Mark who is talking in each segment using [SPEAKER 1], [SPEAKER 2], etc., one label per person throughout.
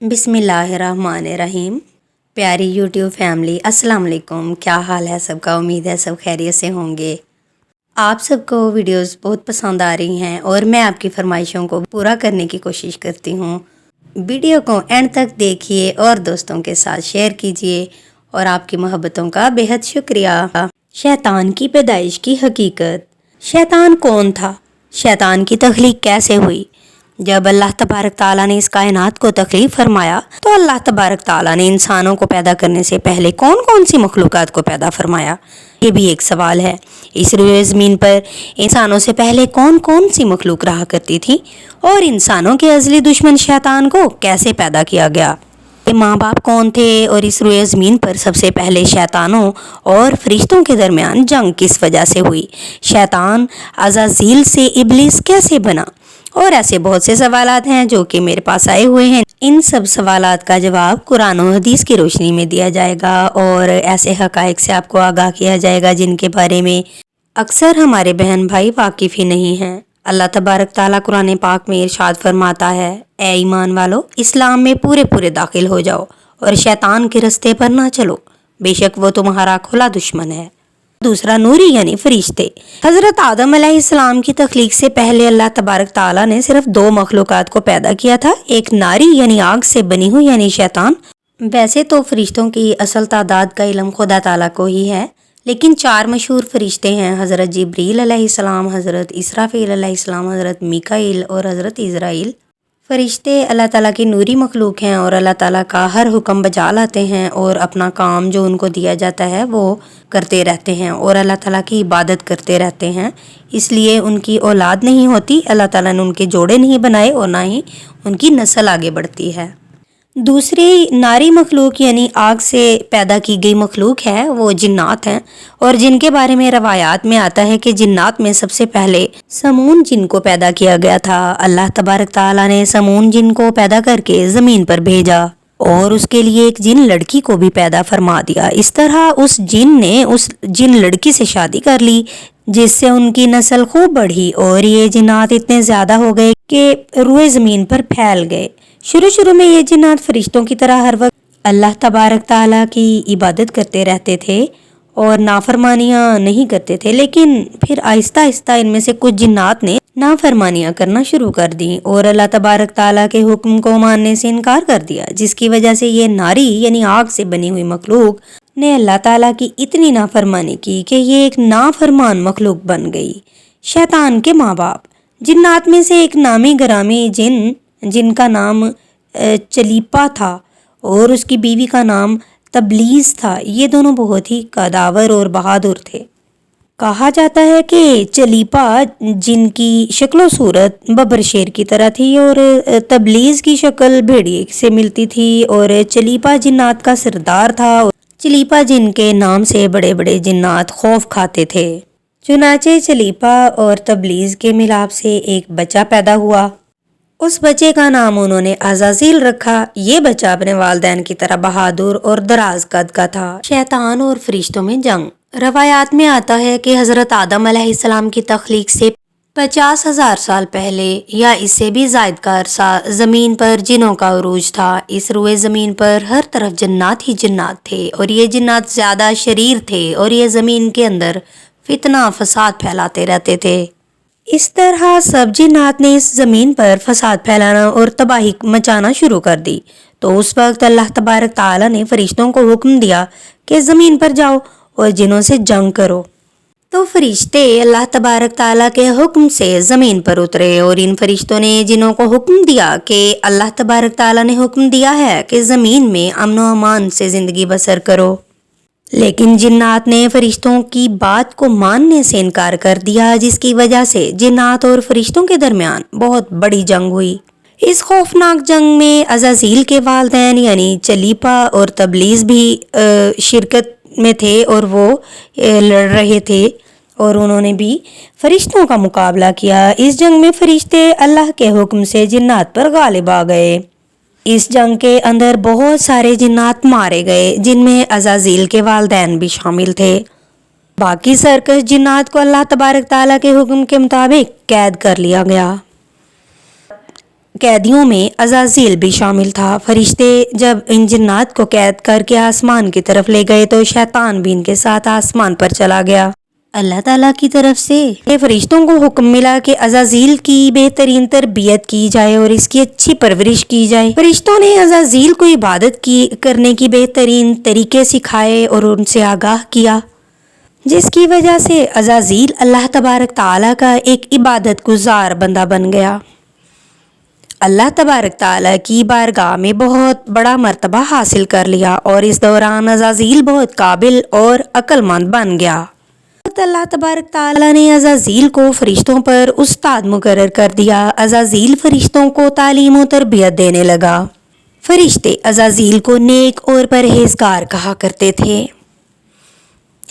[SPEAKER 1] बिस्मिल्लाहिर्रहमानिर्रहीम। प्यारी YouTube family, अस्सलाम वालेकुम। क्या हाल है सबका? उम्मीद है सब खैरियत से होंगे। आप सबको वीडियोस बहुत पसंद आ रही हैं और मैं आपकी फरमाइशों को पूरा करने की कोशिश करती हूँ। वीडियो को एंड तक देखिए और दोस्तों के साथ शेयर कीजिए और आपकी मोहब्बतों का बेहद शुक्रिया। शैतान की पैदाइश की हकीकत। शैतान कौन था? शैतान की तख्लीक कैसे हुई? जब अल्लाह तबारक ताला ने इस कायनात को तख्लीक फरमाया तो अल्लाह तबारक ताला ने इंसानों को पैदा करने से पहले कौन कौन सी मखलूक़ात को पैदा फरमाया? ये भी एक सवाल है। इस रुए ज़मीन पर इंसानों से पहले कौन कौन सी मखलूक रहा करती थी और इंसानों के अज़ली दुश्मन शैतान को कैसे पैदा किया गया? ये माँ बाप कौन थे और इस रुए ज़मीन पर सबसे पहले शैतानों और फरिश्तों के दरमियान जंग किस वजह से हुई? शैतान अज़ाज़ील से इब्लिस कैसे बना? और ऐसे बहुत से सवालात हैं जो कि मेरे पास आए हुए हैं। इन सब सवालात का जवाब कुरान और हदीस की रोशनी में दिया जाएगा और ऐसे हक़ाइक़ से आपको आगाह किया जाएगा जिनके बारे में अक्सर हमारे बहन भाई वाकिफ़ ही नहीं हैं। अल्लाह तबारक ताला कुरान पाक में इरशाद फरमाता है, ए ईमान वालो, इस्लाम में पूरे पूरे दाखिल हो जाओ और शैतान के रस्ते पर ना चलो, बेशक वो तुम्हारा खुला दुश्मन है। दूसरा, नूरी यानी फरिश्ते। हज़रत आदम अलैहिस्सलाम की तख्लीक से पहले अल्लाह तबारक ताला ने सिर्फ दो मखलूक़ात को पैदा किया था, एक नारी यानी आग से बनी हुई यानी शैतान। वैसे तो फरिश्तों की असल तादाद का इल्म खुदा ताला को ही है, लेकिन चार मशहूर फरिश्ते हैं, हज़रत जिब्रील अलैहिस्सलाम, हज़रत इसराफील अलैहिस्सलाम, हज़रत मीकाईल और हज़रत इज़राइल। फरिश्ते अल्लाह ताला की नूरी मखलूक हैं और अल्लाह ताला का हर हुक्म बजा लाते हैं और अपना काम जो उनको दिया जाता है वो करते रहते हैं और अल्लाह ताला की इबादत करते रहते हैं। इसलिए उनकी औलाद नहीं होती, अल्लाह ताला ने उनके जोड़े नहीं बनाए और ना ही उनकी नस्ल आगे बढ़ती है। दूसरी नारी मखलूक यानी आग से पैदा की गई मखलूक है, वो जिन्नात हैं और जिनके बारे में रवायात में आता है कि जिन्नात में सबसे पहले समून जिन को पैदा किया गया था। अल्लाह तबारक ताला ने समून जिन को पैदा करके ज़मीन पर भेजा और उसके लिए एक जिन लड़की को भी पैदा फरमा दिया। इस तरह उस जिन ने उस जिन लड़की से शादी कर ली जिससे उनकी नस्ल खूब बढ़ी और ये जिन्नात इतने ज़्यादा हो गए कि रुए ज़मीन पर फैल गए। शुरू में ये जिन्नात फरिश्तों की तरह हर वक्त अल्लाह तबारक ताला की इबादत करते रहते थे और नाफरमानियाँ नहीं करते थे, लेकिन फिर आहिस्ता आहिस्ता इनमें से कुछ जिन्नात ने नाफरमानियाँ करना शुरू कर दी और अल्लाह तबारक ताला के हुक्म को मानने से इनकार कर दिया, जिसकी वजह से ये नारी यानी आग से बनी हुई मखलूक ने अल्लाह ताला की इतनी नाफरमानी की कि ये एक नाफरमान मखलूक बन गई। शैतान के माँ बाप। जिन्नात में से एक नामी गरामी जिन जिनका नाम चलीपा था और उसकी बीवी का नाम तबलीज़ था, ये दोनों बहुत ही कदावर और बहादुर थे। कहा जाता है कि चलीपा जिनकी शक्ल सूरत बबर शेर की तरह थी और तबलीज़ की शक्ल भेड़िए से मिलती थी और चलीपा जिन्नात का सरदार था। चलीपा जिन के नाम से बड़े बड़े जिन्नात खौफ खाते थे। चुनाचे चलीपा और तबलीज़ के मिलाप से एक बच्चा पैदा हुआ। उस बच्चे का नाम उन्होंने अज़ाज़ील रखा। ये बच्चा अपने वालिदैन की तरह बहादुर और दराज कद का था। शैतान और फरिश्तों में जंग। रवायात में आता है कि हज़रत आदम अलैहिस्सलाम की तख्लीक से 50,000 साल पहले या इससे भी ज़ायद का अरसा ज़मीन पर जिनों का उरूज था। इस रुए ज़मीन पर हर तरफ जन्नात ही जन्नात थे और ये जन्नात ज़्यादा शरीर थे और ये ज़मीन के अंदर फितना फसाद फैलाते रहते थे। इस तरह सब जिन्नात ने इस ज़मीन पर फसाद फैलाना और तबाही मचाना शुरू कर दी। तो उस वक्त अल्लाह तबारक ताला ने फरिश्तों को हुक्म दिया कि ज़मीन पर जाओ और जिनों से जंग करो। तो फरिश्ते अल्लाह तबारक ताला के हुक्म से ज़मीन पर उतरे और इन फरिश्तों ने जिनों को हुक्म दिया कि अल्लाह तबारक ताला ने हुक्म दिया है कि ज़मीन में अमन व अमान से ज़िंदगी बसर करो। लेकिन जिन्नात ने फरिश्तों की बात को मानने से इनकार कर दिया, जिसकी वजह से जिन्नात और फरिश्तों के दरमियान बहुत बड़ी जंग हुई। इस खौफनाक जंग में अज़ाज़ील के वालिदैन यानी चलीपा और तबलीज़ भी शिरकत में थे और वो लड़ रहे थे और उन्होंने भी फरिश्तों का मुकाबला किया। इस जंग में फरिश्ते अल्लाह के हुक्म से जिन्नात पर गालिब आ गए। इस जंग के अंदर बहुत सारे जिन्नात मारे गए, जिनमें अज़ाज़ील के वालिदैन भी शामिल थे। बाकी सरकश जिन्नात को अल्लाह तबारक ताला के हुक्म के मुताबिक कैद कर लिया गया। قیدیوں میں عزازیل بھی شامل تھا۔ فرشتے جب ان جنات کو قید کر کے آسمان کی طرف لے گئے تو شیطان بھی ان کے ساتھ آسمان پر چلا گیا۔ اللہ تعالیٰ کی طرف سے فرشتوں کو حکم ملا کہ عزازیل کی بہترین تربیت کی جائے اور اس کی اچھی پرورش کی جائے۔ فرشتوں نے عزازیل کو عبادت کرنے کی بہترین طریقے سکھائے اور ان سے آگاہ کیا، جس کی وجہ سے عزازیل اللہ تبارک تعالیٰ کا ایک عبادت گزار بندہ بن گیا۔ اللہ تبارک تعالیٰ کی بارگاہ میں بہت بڑا مرتبہ حاصل کر لیا اور اس دوران عزازیل بہت قابل اور عقل مند بن گیا۔ اللہ تبارک تعالیٰ نے عزازیل کو فرشتوں پر استاد مقرر کر دیا۔ عزازیل فرشتوں کو تعلیم و تربیت دینے لگا۔ فرشتے عزازیل کو نیک اور پرہیزگار کہا کرتے تھے۔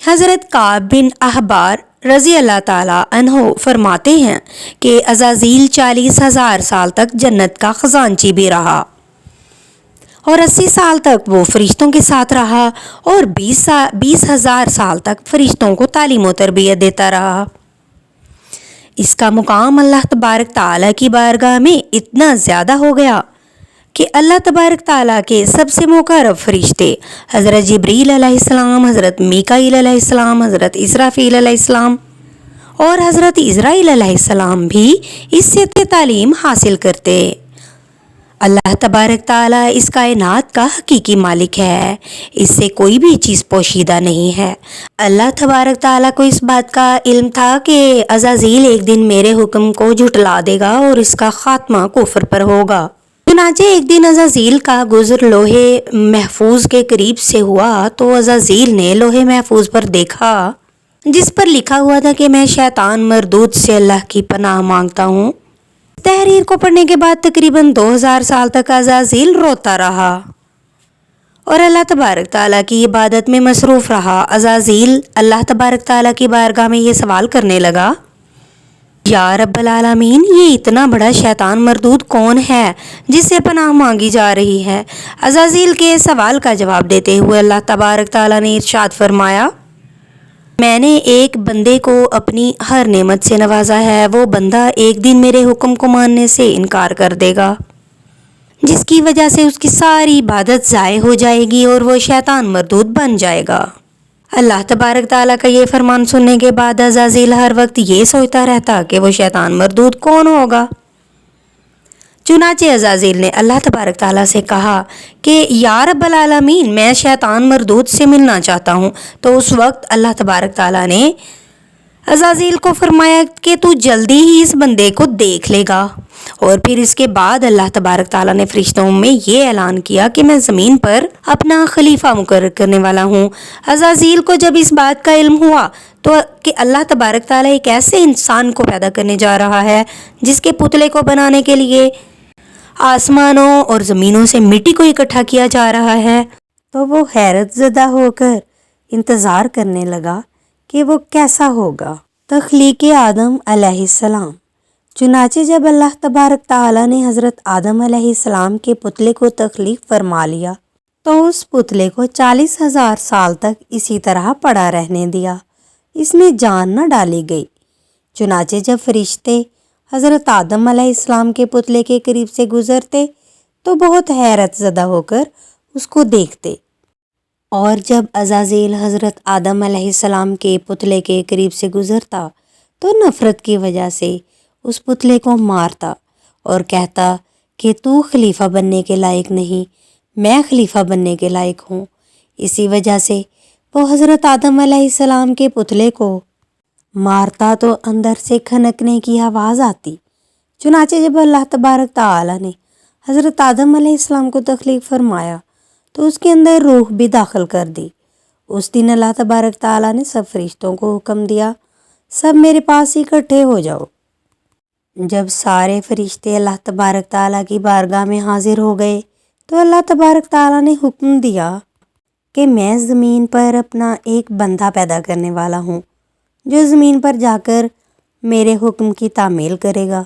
[SPEAKER 1] حضرت کعب بن احبار رضی اللہ تعالیٰ عنہ فرماتے ہیں کہ عزازیل 40,000 سال تک جنت کا خزانچی بھی رہا اور 80 سال تک وہ فرشتوں کے ساتھ رہا اور 20,000 سال تک فرشتوں کو تعلیم و تربیت دیتا رہا۔ اس کا مقام اللہ تبارک تعالیٰ کی بارگاہ میں اتنا زیادہ ہو گیا کہ اللہ تبارک تعالیٰ کے سب سے مقرب فرشتے حضرت جبریل علیہ السلام، حضرت میکائیل علیہ السلام، حضرت اسرافیل علیہ السلام اور حضرت عزرائیل علیہ السلام بھی اس سے تعلیم حاصل کرتے۔ اللہ تبارک تعالیٰ اس کائنات کا حقیقی مالک ہے، اس سے کوئی بھی چیز پوشیدہ نہیں ہے۔ اللہ تبارک تعالیٰ کو اس بات کا علم تھا کہ عزازیل ایک دن میرے حکم کو جھٹلا دے گا اور اس کا خاتمہ کفر پر ہوگا۔ چنانچہ ایک دن عزازیل کا گزر لوہے محفوظ کے قریب سے ہوا تو عزازیل نے لوہے محفوظ پر دیکھا جس پر لکھا ہوا تھا کہ میں شیطان مردود سے اللہ کی پناہ مانگتا ہوں۔ تحریر کو پڑھنے کے بعد تقریباً 2000 سال تک عزازیل روتا رہا اور اللہ تبارک تعالیٰ کی عبادت میں مصروف رہا۔ عزازیل اللہ تبارک تعالیٰ کی بارگاہ میں یہ سوال کرنے لگا، یا رب العالمین، یہ اتنا بڑا شیطان مردود کون ہے جس سے پناہ مانگی جا رہی ہے؟ عزازیل کے سوال کا جواب دیتے ہوئے اللہ تبارک تعالیٰ نے ارشاد فرمایا، میں نے ایک بندے کو اپنی ہر نعمت سے نوازا ہے، وہ بندہ ایک دن میرے حکم کو ماننے سے انکار کر دے گا جس کی وجہ سے اس کی ساری عبادت ضائع ہو جائے گی اور وہ شیطان مردود بن جائے گا۔ اللہ تبارک تعالیٰ کا یہ فرمان سننے کے بعد عزازیل ہر وقت یہ سوچتا رہتا کہ وہ شیطان مردود کون ہوگا۔ چنانچہ عزازیل نے اللہ تبارک تعالیٰ سے کہا کہ یا رب العالمین، میں شیطان مردود سے ملنا چاہتا ہوں۔ تو اس وقت اللہ تبارک تعالیٰ نے عزازیل کو فرمایا کہ تو جلدی ہی اس بندے کو دیکھ لے گا۔ اور پھر اس کے بعد اللہ تبارک تعالیٰ نے فرشتوں میں یہ اعلان کیا کہ میں زمین پر اپنا خلیفہ مقرر کرنے والا ہوں۔ عزازیل کو جب اس بات کا علم ہوا تو کہ اللہ تبارک تعالیٰ ایک ایسے انسان کو پیدا کرنے جا رہا ہے جس کے پتلے کو بنانے کے لیے آسمانوں اور زمینوں سے مٹی کو اکٹھا کیا جا رہا ہے، تو وہ حیرت زدہ ہو کر انتظار کرنے لگا کہ وہ کیسا ہوگا۔ تخلیق آدم علیہ السلام۔ چنانچہ جب اللہ تبارک تعالیٰ نے حضرت آدم علیہ السلام کے پتلے کو تخلیق فرما لیا تو اس پتلے کو 40,000 سال تک اسی طرح پڑا رہنے دیا، اس میں جان نہ ڈالی گئی۔ چنانچہ جب فرشتے حضرت آدم علیہ السلام کے پتلے کے قریب سے گزرتے تو بہت حیرت زدہ ہو کر اس کو دیکھتے، اور جب عزازیل حضرت آدم علیہ السلام کے پتلے کے قریب سے گزرتا تو نفرت کی وجہ سے اس پتلے کو مارتا اور کہتا کہ تو خلیفہ بننے کے لائق نہیں، میں خلیفہ بننے کے لائق ہوں۔ اسی وجہ سے وہ حضرت آدم علیہ السلام کے پتلے کو مارتا تو اندر سے کھنکنے کی آواز آتی۔ چنانچہ جب اللہ تبارک تعالیٰ نے حضرت آدم علیہ السلام کو تخلیق فرمایا تو اس کے اندر روح بھی داخل کر دی۔ اس دن اللہ تبارک تعالیٰ نے سب فرشتوں کو حکم دیا، سب میرے پاس اکٹھے ہو جاؤ۔ جب سارے فرشتے اللہ تبارک تعالیٰ کی بارگاہ میں حاضر ہو گئے تو اللہ تبارک تعالیٰ نے حکم دیا کہ میں زمین پر اپنا ایک بندہ پیدا کرنے والا ہوں جو زمین پر جا کر میرے حکم کی تعمیل کرے گا۔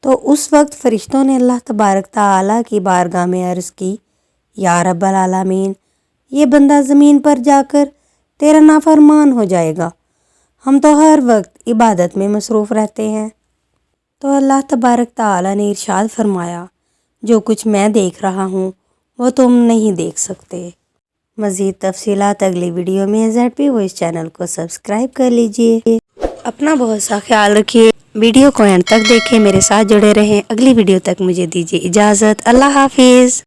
[SPEAKER 1] تو اس وقت فرشتوں نے اللہ تبارک تعالیٰ کی بارگاہ میں عرض کی، یا رب العالمین، یہ بندہ زمین پر جا کر تیرا نافرمان ہو جائے گا، ہم تو ہر وقت عبادت میں مصروف رہتے ہیں۔ تو اللہ تبارک تعالیٰ نے ارشاد فرمایا جو کچھ میں دیکھ رہا ہوں وہ تم نہیں دیکھ سکتے۔ مزید تفصیلات اگلی ویڈیو میں۔ ZP وائس چینل کو سبسکرائب کر لیجئے۔ اپنا بہت سا خیال رکھیے۔ ویڈیو کو اینڈ تک دیکھیں، میرے ساتھ جڑے رہیں۔ اگلی ویڈیو تک مجھے دیجیے اجازت۔ اللہ حافظ۔